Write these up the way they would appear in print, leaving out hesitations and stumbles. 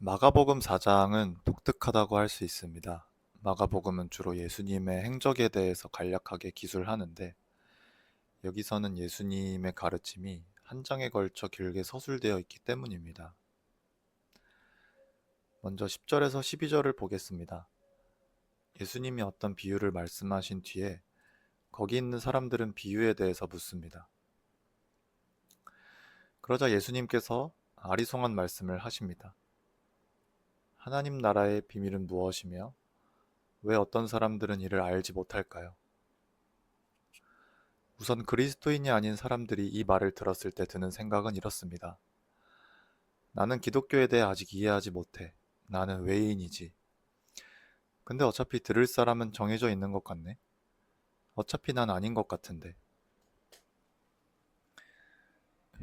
마가복음 4장은 독특하다고 할 수 있습니다. 마가복음은 주로 예수님의 행적에 대해서 간략하게 기술하는데 여기서는 예수님의 가르침이 한 장에 걸쳐 길게 서술되어 있기 때문입니다. 먼저 10절에서 12절을 보겠습니다. 예수님이 어떤 비유를 말씀하신 뒤에 거기 있는 사람들은 비유에 대해서 묻습니다. 그러자 예수님께서 아리송한 말씀을 하십니다. 하나님 나라의 비밀은 무엇이며 왜 어떤 사람들은 이를 알지 못할까요? 우선 그리스도인이 아닌 사람들이 이 말을 들었을 때 드는 생각은 이렇습니다. 나는 기독교에 대해 아직 이해하지 못해. 나는 외인이지. 근데 어차피 들을 사람은 정해져 있는 것 같네. 어차피 난 아닌 것 같은데.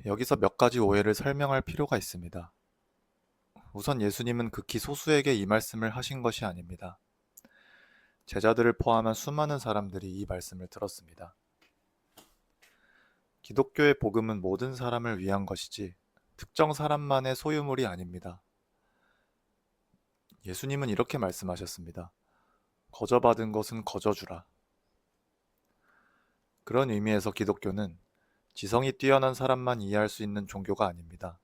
여기서 몇 가지 오해를 설명할 필요가 있습니다. 우선 예수님은 극히 소수에게 이 말씀을 하신 것이 아닙니다. 제자들을 포함한 수많은 사람들이 이 말씀을 들었습니다. 기독교의 복음은 모든 사람을 위한 것이지 특정 사람만의 소유물이 아닙니다. 예수님은 이렇게 말씀하셨습니다. 거저 받은 것은 거저 주라. 그런 의미에서 기독교는 지성이 뛰어난 사람만 이해할 수 있는 종교가 아닙니다.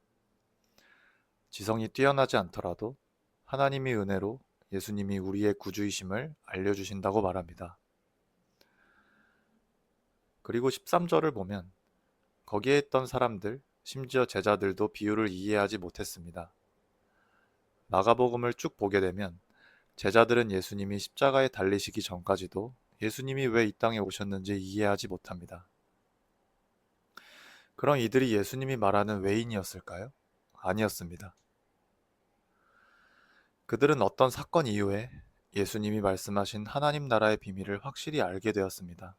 지성이 뛰어나지 않더라도 하나님의 은혜로 예수님이 우리의 구주이심을 알려주신다고 말합니다. 그리고 13절을 보면 거기에 있던 사람들, 심지어 제자들도 비유를 이해하지 못했습니다. 마가복음을 쭉 보게 되면 제자들은 예수님이 십자가에 달리시기 전까지도 예수님이 왜 이 땅에 오셨는지 이해하지 못합니다. 그럼 이들이 예수님이 말하는 외인이었을까요? 아니었습니다. 그들은 어떤 사건 이후에 예수님이 말씀하신 하나님 나라의 비밀을 확실히 알게 되었습니다.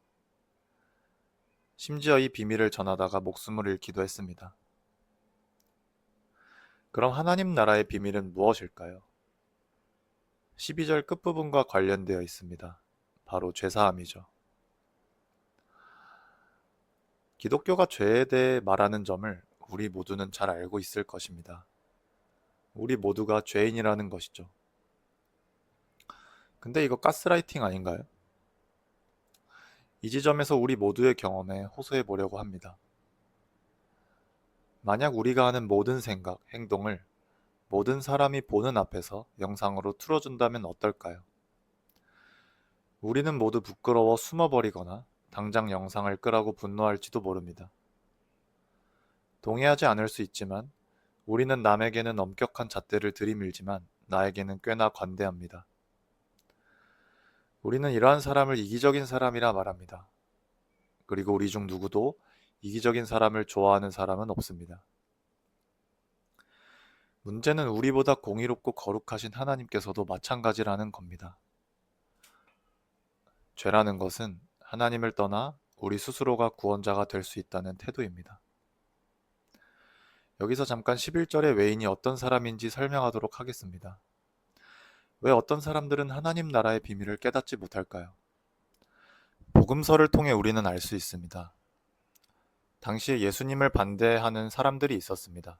심지어 이 비밀을 전하다가 목숨을 잃기도 했습니다. 그럼 하나님 나라의 비밀은 무엇일까요? 12절 끝부분과 관련되어 있습니다. 바로 죄사함이죠. 기독교가 죄에 대해 말하는 점을 우리 모두는 잘 알고 있을 것입니다. 우리 모두가 죄인이라는 것이죠. 근데 이거 가스라이팅 아닌가요? 이 지점에서 우리 모두의 경험에 호소해 보려고 합니다. 만약 우리가 하는 모든 생각, 행동을 모든 사람이 보는 앞에서 영상으로 틀어준다면 어떨까요? 우리는 모두 부끄러워 숨어버리거나 당장 영상을 끄라고 분노할지도 모릅니다. 동의하지 않을 수 있지만 우리는 남에게는 엄격한 잣대를 들이밀지만 나에게는 꽤나 관대합니다. 우리는 이러한 사람을 이기적인 사람이라 말합니다. 그리고 우리 중 누구도 이기적인 사람을 좋아하는 사람은 없습니다. 문제는 우리보다 공의롭고 거룩하신 하나님께서도 마찬가지라는 겁니다. 죄라는 것은 하나님을 떠나 우리 스스로가 구원자가 될 수 있다는 태도입니다. 여기서 잠깐 11절의 외인이 어떤 사람인지 설명하도록 하겠습니다. 왜 어떤 사람들은 하나님 나라의 비밀을 깨닫지 못할까요? 복음서를 통해 우리는 알 수 있습니다. 당시에 예수님을 반대하는 사람들이 있었습니다.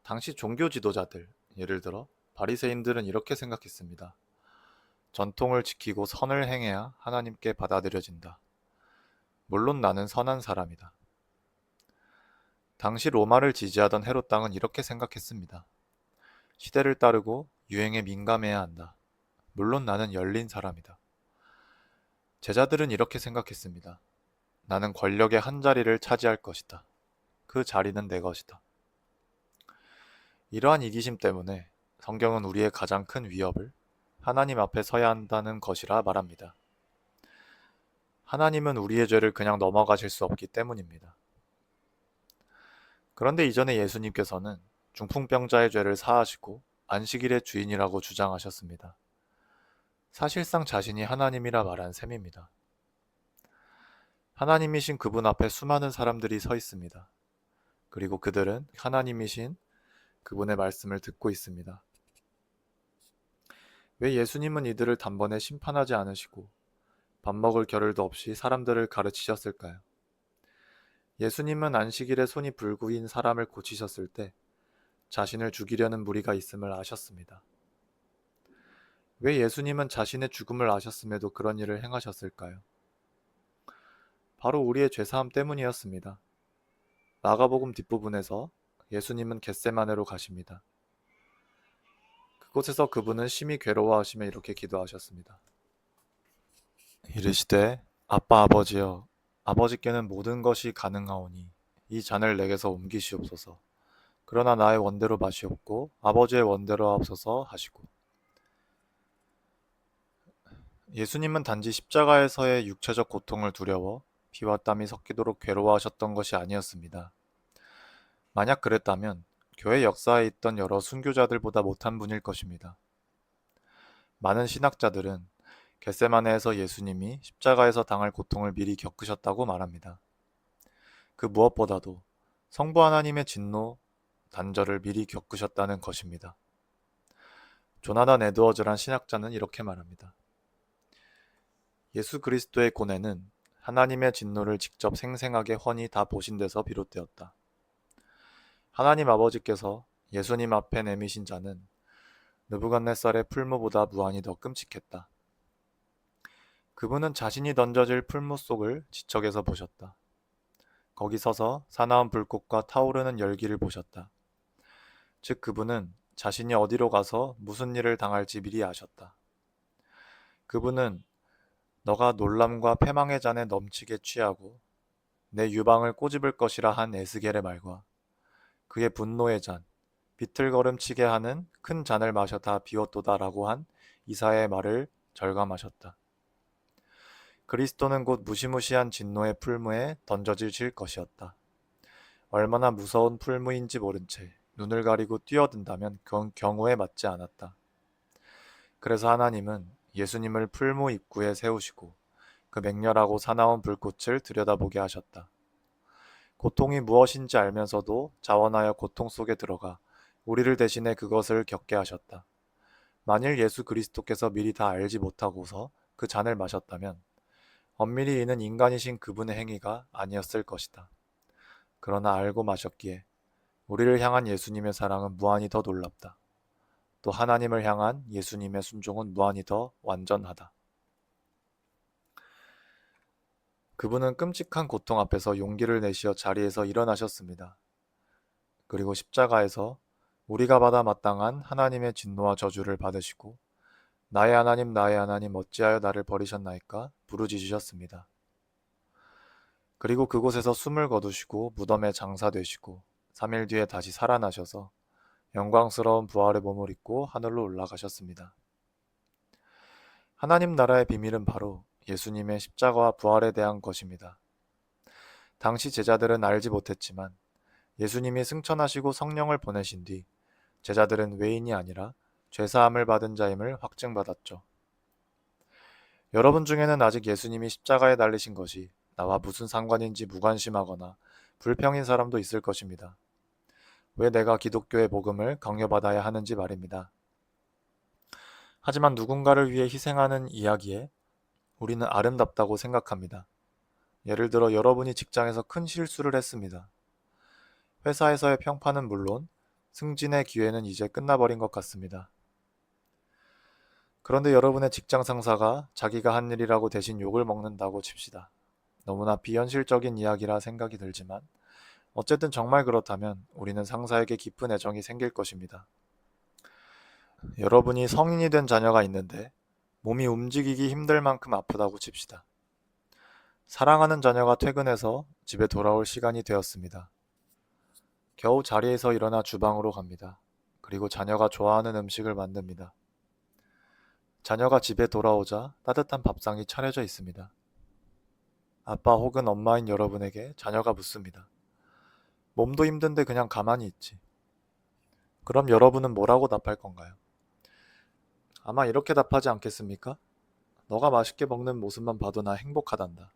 당시 종교 지도자들, 예를 들어 바리새인들은 이렇게 생각했습니다. 전통을 지키고 선을 행해야 하나님께 받아들여진다. 물론 나는 선한 사람이다. 당시 로마를 지지하던 헤롯 당은 이렇게 생각했습니다. 시대를 따르고 유행에 민감해야 한다. 물론 나는 열린 사람이다. 제자들은 이렇게 생각했습니다. 나는 권력의 한 자리를 차지할 것이다. 그 자리는 내 것이다. 이러한 이기심 때문에 성경은 우리의 가장 큰 위협을 하나님 앞에 서야 한다는 것이라 말합니다. 하나님은 우리의 죄를 그냥 넘어가실 수 없기 때문입니다. 그런데 이전에 예수님께서는 중풍병자의 죄를 사하시고 안식일의 주인이라고 주장하셨습니다. 사실상 자신이 하나님이라 말한 셈입니다. 하나님이신 그분 앞에 수많은 사람들이 서 있습니다. 그리고 그들은 하나님이신 그분의 말씀을 듣고 있습니다. 왜 예수님은 이들을 단번에 심판하지 않으시고 밥 먹을 겨를도 없이 사람들을 가르치셨을까요? 예수님은 안식일에 손이 불구인 사람을 고치셨을 때 자신을 죽이려는 무리가 있음을 아셨습니다. 왜 예수님은 자신의 죽음을 아셨음에도 그런 일을 행하셨을까요? 바로 우리의 죄사함 때문이었습니다. 마가복음 뒷부분에서 예수님은 겟세마네로 가십니다. 그곳에서 그분은 심히 괴로워하시며 이렇게 기도하셨습니다. 이르시되 아빠 아버지여, 아버지께는 모든 것이 가능하오니 이 잔을 내게서 옮기시옵소서. 그러나 나의 원대로 마시옵고 아버지의 원대로 하옵소서 하시고. 예수님은 단지 십자가에서의 육체적 고통을 두려워 피와 땀이 섞이도록 괴로워하셨던 것이 아니었습니다. 만약 그랬다면 교회 역사에 있던 여러 순교자들보다 못한 분일 것입니다. 많은 신학자들은 겟세마네에서 예수님이 십자가에서 당할 고통을 미리 겪으셨다고 말합니다. 그 무엇보다도 성부 하나님의 진노, 단절을 미리 겪으셨다는 것입니다. 조나단 에드워즈란 신학자는 이렇게 말합니다. 예수 그리스도의 고뇌는 하나님의 진노를 직접 생생하게 훤히 다 보신 데서 비롯되었다. 하나님 아버지께서 예수님 앞에 내미신 자는 느부갓네살의 풀무보다 무한히 더 끔찍했다. 그분은 자신이 던져질 풀무 속을 지척에서 보셨다. 거기 서서 사나운 불꽃과 타오르는 열기를 보셨다. 즉 그분은 자신이 어디로 가서 무슨 일을 당할지 미리 아셨다. 그분은 너가 놀람과 패망의 잔에 넘치게 취하고 내 유방을 꼬집을 것이라 한 에스겔의 말과 그의 분노의 잔, 비틀거름치게 하는 큰 잔을 마셔 다 비웠도다라고 한 이사야의 말을 절감하셨다. 그리스도는 곧 무시무시한 진노의 풀무에 던져지실 것이었다. 얼마나 무서운 풀무인지 모른 채 눈을 가리고 뛰어든다면 그건 경우에 맞지 않았다. 그래서 하나님은 예수님을 풀무 입구에 세우시고 그 맹렬하고 사나운 불꽃을 들여다보게 하셨다. 고통이 무엇인지 알면서도 자원하여 고통 속에 들어가 우리를 대신해 그것을 겪게 하셨다. 만일 예수 그리스도께서 미리 다 알지 못하고서 그 잔을 마셨다면 엄밀히 이는 인간이신 그분의 행위가 아니었을 것이다. 그러나 알고 마셨기에 우리를 향한 예수님의 사랑은 무한히 더 놀랍다. 또 하나님을 향한 예수님의 순종은 무한히 더 완전하다. 그분은 끔찍한 고통 앞에서 용기를 내시어 자리에서 일어나셨습니다. 그리고 십자가에서 우리가 받아 마땅한 하나님의 진노와 저주를 받으시고 나의 하나님 어찌하여 나를 버리셨나이까 부르짖으셨습니다. 그리고 그곳에서 숨을 거두시고 무덤에 장사되시고 3일 뒤에 다시 살아나셔서 영광스러운 부활의 몸을 입고 하늘로 올라가셨습니다. 하나님 나라의 비밀은 바로 예수님의 십자가와 부활에 대한 것입니다. 당시 제자들은 알지 못했지만 예수님이 승천하시고 성령을 보내신 뒤 제자들은 외인이 아니라 죄사함을 받은 자임을 확증받았죠. 여러분 중에는 아직 예수님이 십자가에 달리신 것이 나와 무슨 상관인지 무관심하거나 불평인 사람도 있을 것입니다. 왜 내가 기독교의 복음을 강요받아야 하는지 말입니다. 하지만 누군가를 위해 희생하는 이야기에 우리는 아름답다고 생각합니다. 예를 들어 여러분이 직장에서 큰 실수를 했습니다. 회사에서의 평판은 물론 승진의 기회는 이제 끝나버린 것 같습니다. 그런데 여러분의 직장 상사가 자기가 한 일이라고 대신 욕을 먹는다고 칩시다. 너무나 비현실적인 이야기라 생각이 들지만 어쨌든 정말 그렇다면 우리는 상사에게 깊은 애정이 생길 것입니다. 여러분이 성인이 된 자녀가 있는데 몸이 움직이기 힘들 만큼 아프다고 칩시다. 사랑하는 자녀가 퇴근해서 집에 돌아올 시간이 되었습니다. 겨우 자리에서 일어나 주방으로 갑니다. 그리고 자녀가 좋아하는 음식을 만듭니다. 자녀가 집에 돌아오자 따뜻한 밥상이 차려져 있습니다. 아빠 혹은 엄마인 여러분에게 자녀가 묻습니다. 몸도 힘든데 그냥 가만히 있지. 그럼 여러분은 뭐라고 답할 건가요? 아마 이렇게 답하지 않겠습니까? 너가 맛있게 먹는 모습만 봐도 나 행복하단다.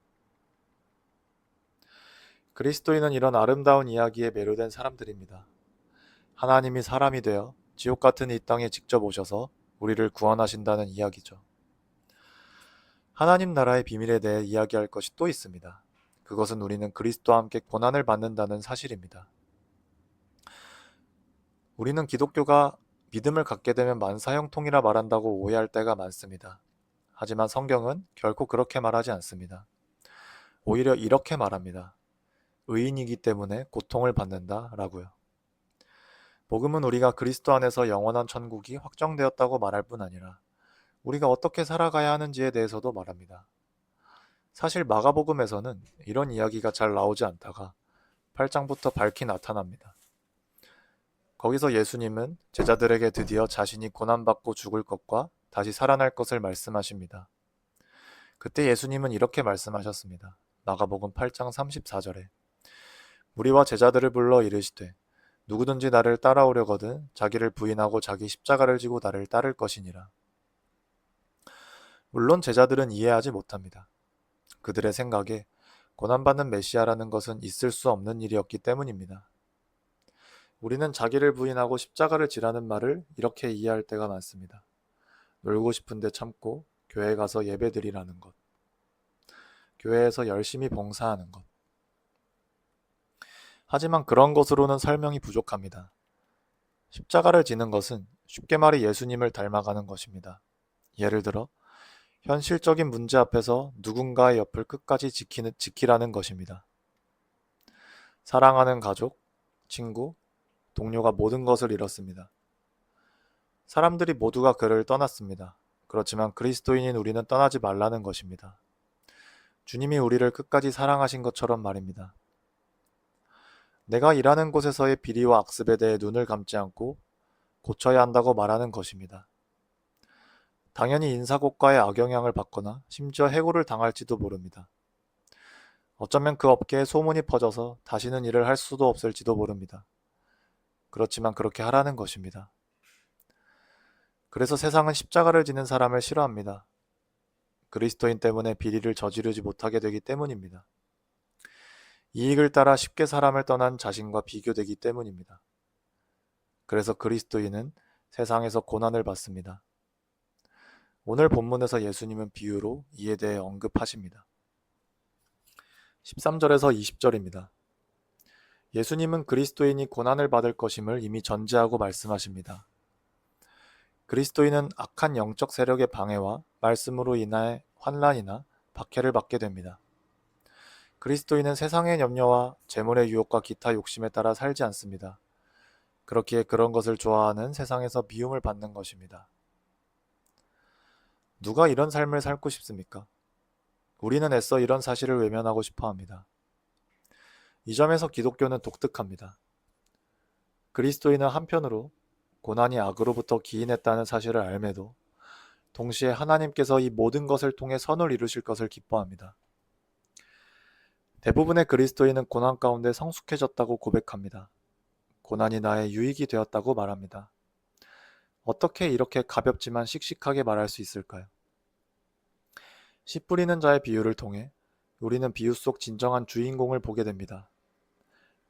그리스도인은 이런 아름다운 이야기에 매료된 사람들입니다. 하나님이 사람이 되어 지옥 같은 이 땅에 직접 오셔서 우리를 구원하신다는 이야기죠. 하나님 나라의 비밀에 대해 이야기할 것이 또 있습니다. 그것은 우리는 그리스도와 함께 고난을 받는다는 사실입니다. 우리는 기독교가 믿음을 갖게 되면 만사형통이라 말한다고 오해할 때가 많습니다. 하지만 성경은 결코 그렇게 말하지 않습니다. 오히려 이렇게 말합니다. 의인이기 때문에 고통을 받는다 라고요. 복음은 우리가 그리스도 안에서 영원한 천국이 확정되었다고 말할 뿐 아니라 우리가 어떻게 살아가야 하는지에 대해서도 말합니다. 사실 마가복음에서는 이런 이야기가 잘 나오지 않다가 8장부터 밝히 나타납니다. 거기서 예수님은 제자들에게 드디어 자신이 고난받고 죽을 것과 다시 살아날 것을 말씀하십니다. 그때 예수님은 이렇게 말씀하셨습니다. 마가복음 8장 34절에 무리와 제자들을 불러 이르시되 누구든지 나를 따라오려거든 자기를 부인하고 자기 십자가를 지고 나를 따를 것이니라. 물론 제자들은 이해하지 못합니다. 그들의 생각에 고난받는 메시아라는 것은 있을 수 없는 일이었기 때문입니다. 우리는 자기를 부인하고 십자가를 지라는 말을 이렇게 이해할 때가 많습니다. 놀고 싶은데 참고 교회 가서 예배드리라는 것. 교회에서 열심히 봉사하는 것. 하지만 그런 것으로는 설명이 부족합니다. 십자가를 지는 것은 쉽게 말해 예수님을 닮아가는 것입니다. 예를 들어 현실적인 문제 앞에서 누군가의 옆을 끝까지 지키라는 것입니다. 사랑하는 가족, 친구, 동료가 모든 것을 잃었습니다. 사람들이 모두가 그를 떠났습니다. 그렇지만 그리스도인인 우리는 떠나지 말라는 것입니다. 주님이 우리를 끝까지 사랑하신 것처럼 말입니다. 내가 일하는 곳에서의 비리와 악습에 대해 눈을 감지 않고 고쳐야 한다고 말하는 것입니다. 당연히 인사고과의 악영향을 받거나 심지어 해고를 당할지도 모릅니다. 어쩌면 그 업계에 소문이 퍼져서 다시는 일을 할 수도 없을지도 모릅니다. 그렇지만 그렇게 하라는 것입니다. 그래서 세상은 십자가를 지는 사람을 싫어합니다. 그리스도인 때문에 비리를 저지르지 못하게 되기 때문입니다. 이익을 따라 쉽게 사람을 떠난 자신과 비교되기 때문입니다. 그래서 그리스도인은 세상에서 고난을 받습니다. 오늘 본문에서 예수님은 비유로 이에 대해 언급하십니다. 13절에서 20절입니다. 예수님은 그리스도인이 고난을 받을 것임을 이미 전제하고 말씀하십니다. 그리스도인은 악한 영적 세력의 방해와 말씀으로 인해 환난이나 박해를 받게 됩니다. 그리스도인은 세상의 염려와 재물의 유혹과 기타 욕심에 따라 살지 않습니다. 그렇기에 그런 것을 좋아하는 세상에서 미움을 받는 것입니다. 누가 이런 삶을 살고 싶습니까? 우리는 애써 이런 사실을 외면하고 싶어 합니다. 이 점에서 기독교는 독특합니다. 그리스도인은 한편으로 고난이 악으로부터 기인했다는 사실을 알매도 동시에 하나님께서 이 모든 것을 통해 선을 이루실 것을 기뻐합니다. 대부분의 그리스도인은 고난 가운데 성숙해졌다고 고백합니다. 고난이 나의 유익이 되었다고 말합니다. 어떻게 이렇게 가볍지만 씩씩하게 말할 수 있을까요? 씨 뿌리는 자의 비유를 통해 우리는 비유 속 진정한 주인공을 보게 됩니다.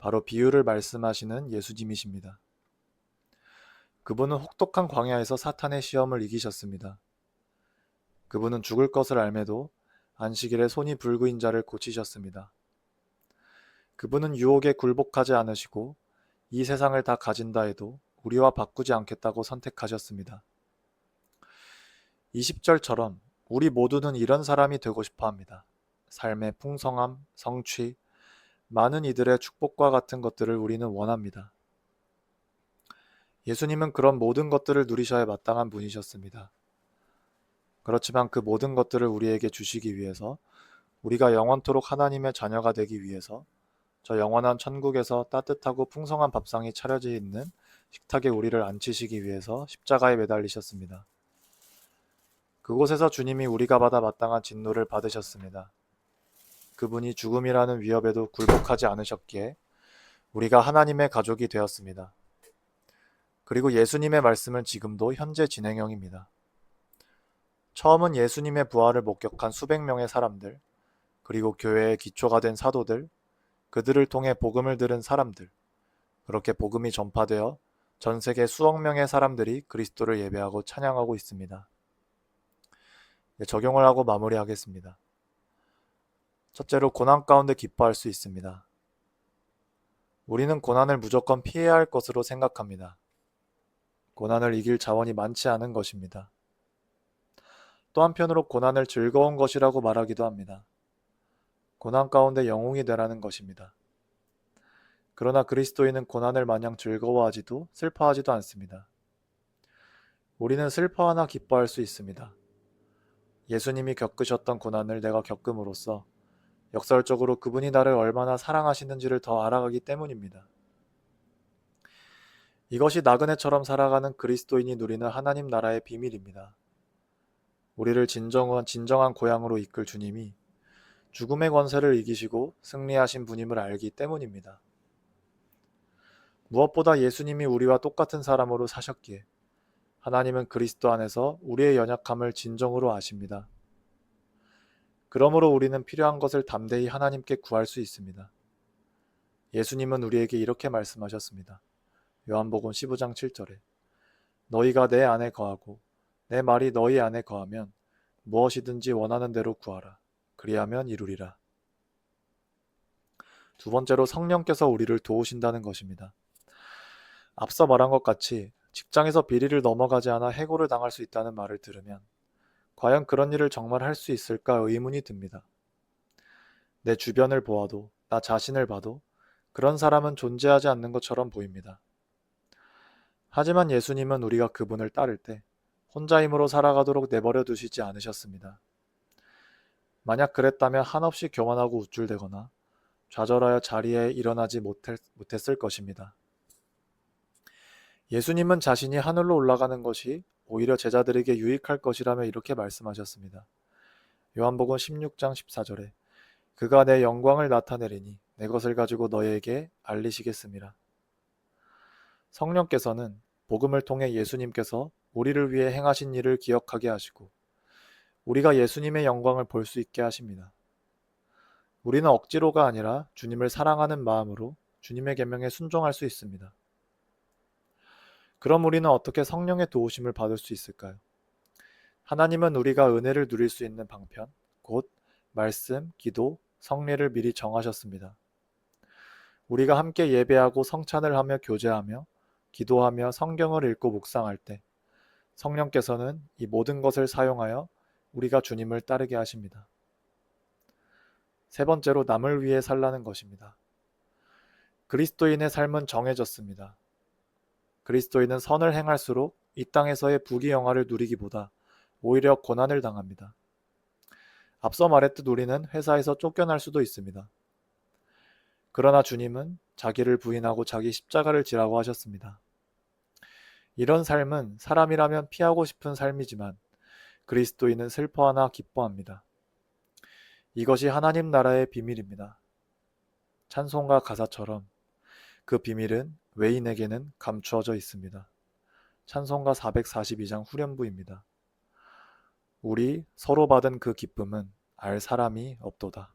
바로 비유를 말씀하시는 예수님이십니다. 그분은 혹독한 광야에서 사탄의 시험을 이기셨습니다. 그분은 죽을 것을 알매도 안식일에 손이 불구인 자를 고치셨습니다. 그분은 유혹에 굴복하지 않으시고 이 세상을 다 가진다 해도 우리와 바꾸지 않겠다고 선택하셨습니다. 20절처럼 우리 모두는 이런 사람이 되고 싶어 합니다. 삶의 풍성함, 성취, 많은 이들의 축복과 같은 것들을 우리는 원합니다. 예수님은 그런 모든 것들을 누리셔야 마땅한 분이셨습니다. 그렇지만 그 모든 것들을 우리에게 주시기 위해서 우리가 영원토록 하나님의 자녀가 되기 위해서 저 영원한 천국에서 따뜻하고 풍성한 밥상이 차려져 있는 식탁에 우리를 앉히시기 위해서 십자가에 매달리셨습니다. 그곳에서 주님이 우리가 받아 마땅한 진노를 받으셨습니다. 그분이 죽음이라는 위협에도 굴복하지 않으셨기에 우리가 하나님의 가족이 되었습니다. 그리고 예수님의 말씀은 지금도 현재 진행형입니다. 처음은 예수님의 부활을 목격한 수백 명의 사람들, 그리고 교회의 기초가 된 사도들, 그들을 통해 복음을 들은 사람들, 그렇게 복음이 전파되어 전 세계 수억 명의 사람들이 그리스도를 예배하고 찬양하고 있습니다. 적용을 하고 마무리하겠습니다. 첫째로 고난 가운데 기뻐할 수 있습니다. 우리는 고난을 무조건 피해야 할 것으로 생각합니다. 고난을 이길 자원이 많지 않은 것입니다. 또 한편으로 고난을 즐거운 것이라고 말하기도 합니다. 고난 가운데 영웅이 되라는 것입니다. 그러나 그리스도인은 고난을 마냥 즐거워하지도 슬퍼하지도 않습니다. 우리는 슬퍼하나 기뻐할 수 있습니다. 예수님이 겪으셨던 고난을 내가 겪음으로써 역설적으로 그분이 나를 얼마나 사랑하시는지를 더 알아가기 때문입니다. 이것이 나그네처럼 살아가는 그리스도인이 누리는 하나님 나라의 비밀입니다. 우리를 진정한 고향으로 이끌 주님이 죽음의 권세를 이기시고 승리하신 분임을 알기 때문입니다. 무엇보다 예수님이 우리와 똑같은 사람으로 사셨기에 하나님은 그리스도 안에서 우리의 연약함을 진정으로 아십니다. 그러므로 우리는 필요한 것을 담대히 하나님께 구할 수 있습니다. 예수님은 우리에게 이렇게 말씀하셨습니다. 요한복음 15장 7절에 너희가 내 안에 거하고 내 말이 너희 안에 거하면 무엇이든지 원하는 대로 구하라. 그리하면 이루리라. 두 번째로 성령께서 우리를 도우신다는 것입니다. 앞서 말한 것 같이 직장에서 비리를 넘어가지 않아 해고를 당할 수 있다는 말을 들으면 과연 그런 일을 정말 할 수 있을까 의문이 듭니다. 내 주변을 보아도 나 자신을 봐도 그런 사람은 존재하지 않는 것처럼 보입니다. 하지만 예수님은 우리가 그분을 따를 때 혼자 힘으로 살아가도록 내버려 두시지 않으셨습니다. 만약 그랬다면 한없이 교만하고 우쭐대거나 좌절하여 자리에 일어나지 못했을 것입니다. 예수님은 자신이 하늘로 올라가는 것이 오히려 제자들에게 유익할 것이라며 이렇게 말씀하셨습니다. 요한복음 16장 14절에 그가 내 영광을 나타내리니 내 것을 가지고 너희에게 알리시겠습니다. 성령께서는 복음을 통해 예수님께서 우리를 위해 행하신 일을 기억하게 하시고 우리가 예수님의 영광을 볼 수 있게 하십니다. 우리는 억지로가 아니라 주님을 사랑하는 마음으로 주님의 계명에 순종할 수 있습니다. 그럼 우리는 어떻게 성령의 도우심을 받을 수 있을까요? 하나님은 우리가 은혜를 누릴 수 있는 방편, 곧 말씀, 기도, 성례를 미리 정하셨습니다. 우리가 함께 예배하고 성찬을 하며 교제하며 기도하며 성경을 읽고 묵상할 때 성령께서는 이 모든 것을 사용하여 우리가 주님을 따르게 하십니다. 세 번째로 남을 위해 살라는 것입니다. 그리스도인의 삶은 정해졌습니다. 그리스도인은 선을 행할수록 이 땅에서의 부귀영화를 누리기보다 오히려 고난을 당합니다. 앞서 말했듯 우리는 회사에서 쫓겨날 수도 있습니다. 그러나 주님은 자기를 부인하고 자기 십자가를 지라고 하셨습니다. 이런 삶은 사람이라면 피하고 싶은 삶이지만 그리스도인은 슬퍼하나 기뻐합니다. 이것이 하나님 나라의 비밀입니다. 찬송가 가사처럼 그 비밀은 외인에게는 감추어져 있습니다. 찬송가 442장 후렴부입니다. 우리 서로 받은 그 기쁨은 알 사람이 없도다.